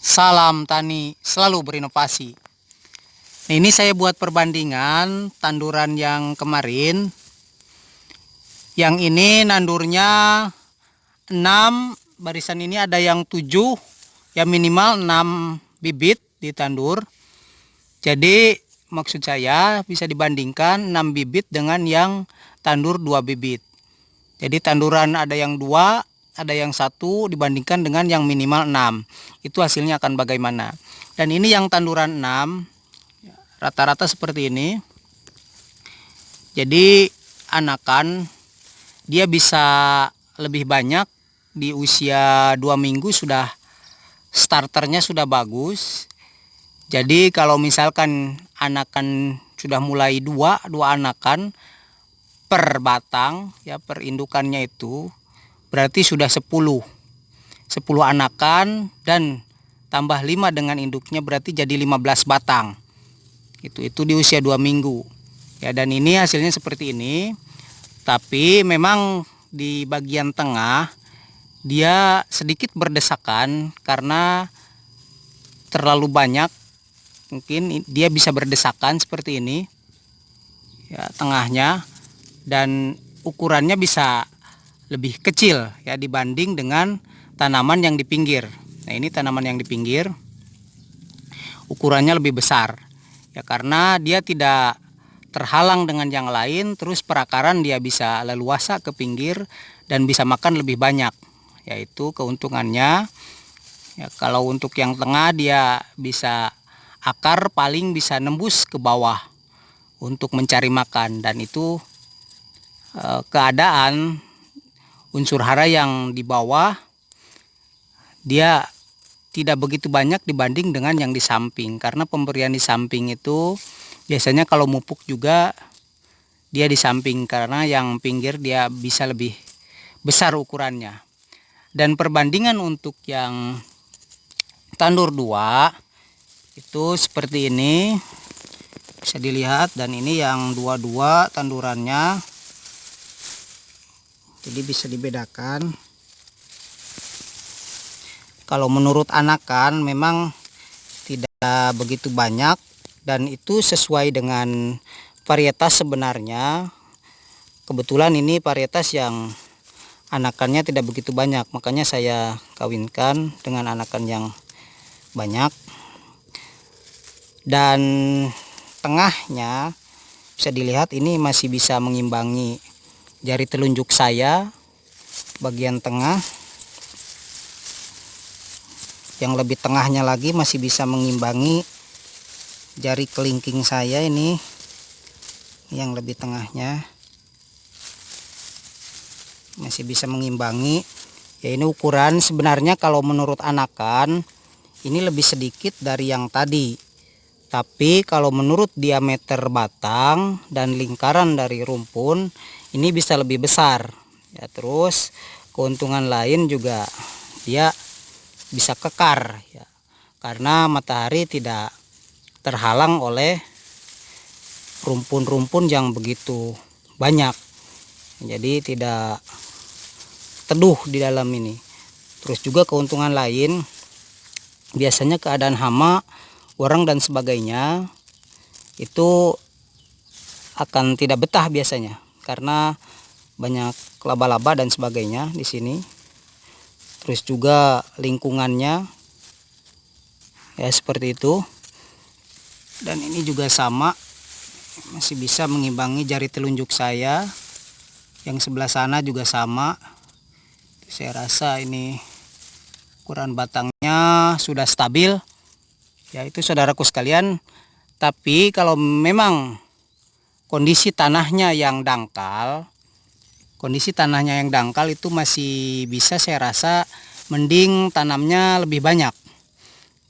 Salam tani selalu berinovasi. Nah, ini saya buat perbandingan tanduran yang kemarin. Yang ini nandurnya 6, barisan ini ada yang 7, ya minimal 6 bibit ditandur. Jadi maksud saya bisa dibandingkan 6 bibit dengan yang tandur 2 bibit. Jadi tanduran ada yang 2, ada yang 1 dibandingkan dengan yang minimal 6. Itu hasilnya akan bagaimana. Dan ini yang tanduran 6, rata-rata seperti ini. Jadi anakan dia bisa lebih banyak di usia 2 minggu sudah starternya sudah bagus. Jadi kalau misalkan anakan sudah mulai dua anakan per batang, ya per indukannya itu berarti sudah 10 anakan, dan tambah 5 dengan induknya berarti jadi 15 batang. Itu di usia 2 minggu. Ya, dan ini hasilnya seperti ini. Tapi memang di bagian tengah dia sedikit berdesakan karena terlalu banyak. Mungkin dia bisa berdesakan seperti ini. Ya, tengahnya, dan ukurannya bisa lebih kecil ya dibanding dengan tanaman yang di pinggir. Nah, ini tanaman yang di pinggir ukurannya lebih besar ya, karena dia tidak terhalang dengan yang lain, terus perakaran dia bisa leluasa ke pinggir dan bisa makan lebih banyak, yaitu keuntungannya ya. Kalau untuk yang tengah dia bisa akar paling bisa nembus ke bawah untuk mencari makan, dan itu keadaan unsur hara yang di bawah dia tidak begitu banyak dibanding dengan yang di samping, karena pemberian di samping itu biasanya kalau mupuk juga dia di samping, karena yang pinggir dia bisa lebih besar ukurannya. Dan perbandingan untuk yang tandur 2 itu seperti ini, bisa dilihat. Dan ini yang dua tandurannya, jadi bisa dibedakan. Kalau menurut anakan memang tidak begitu banyak, dan itu sesuai dengan varietas sebenarnya. Kebetulan ini varietas yang anakannya tidak begitu banyak, makanya saya kawinkan dengan anakan yang banyak. Dan tengahnya bisa dilihat ini masih bisa mengimbangi jari telunjuk saya bagian tengah. Yang lebih tengahnya lagi masih bisa mengimbangi jari kelingking saya ini, yang lebih tengahnya masih bisa mengimbangi ya. Ini ukuran sebenarnya kalau menurut anakan ini lebih sedikit dari yang tadi, tapi kalau menurut diameter batang dan lingkaran dari rumpun ini bisa lebih besar ya. Terus keuntungan lain juga dia bisa kekar ya, karena matahari tidak terhalang oleh rumpun-rumpun yang begitu banyak, jadi tidak teduh di dalam ini. Terus juga keuntungan lain, biasanya keadaan hama, orang dan sebagainya itu akan tidak betah biasanya, karena banyak laba-laba dan sebagainya di sini. Terus juga lingkungannya ya seperti itu. Dan ini juga sama, masih bisa mengimbangi jari telunjuk saya. Yang sebelah sana juga sama. Saya rasa ini ukuran batangnya sudah stabil ya, itu saudaraku sekalian. Tapi kalau memang kondisi tanahnya yang dangkal, itu masih bisa, saya rasa mending tanamnya lebih banyak.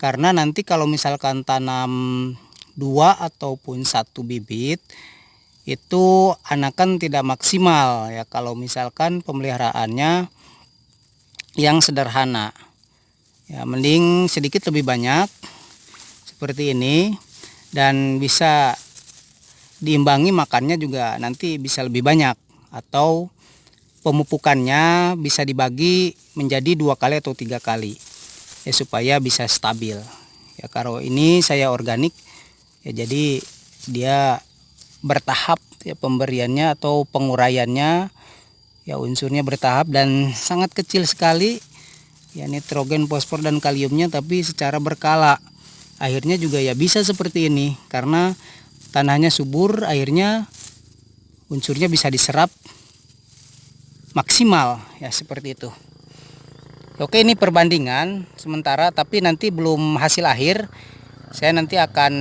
Karena nanti kalau misalkan tanam 2 ataupun 1 bibit itu anakan tidak maksimal ya, kalau misalkan pemeliharaannya yang sederhana ya. Mending sedikit lebih banyak seperti ini, dan bisa diimbangi makannya juga nanti bisa lebih banyak, atau pemupukannya bisa dibagi menjadi 2 kali atau 3 kali. ya supaya bisa stabil. Ya kalau ini saya organik ya, jadi dia bertahap ya pemberiannya atau penguraiannya, ya unsurnya bertahap dan sangat kecil sekali ya, nitrogen, fosfor dan kaliumnya, tapi secara berkala. Akhirnya juga ya bisa seperti ini karena tanahnya subur, airnya unsurnya bisa diserap maksimal ya, seperti itu. Oke, ini perbandingan sementara, tapi nanti belum hasil akhir. Saya nanti akan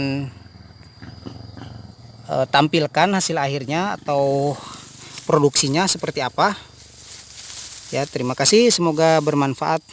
tampilkan hasil akhirnya atau produksinya seperti apa. Ya, terima kasih, semoga bermanfaat.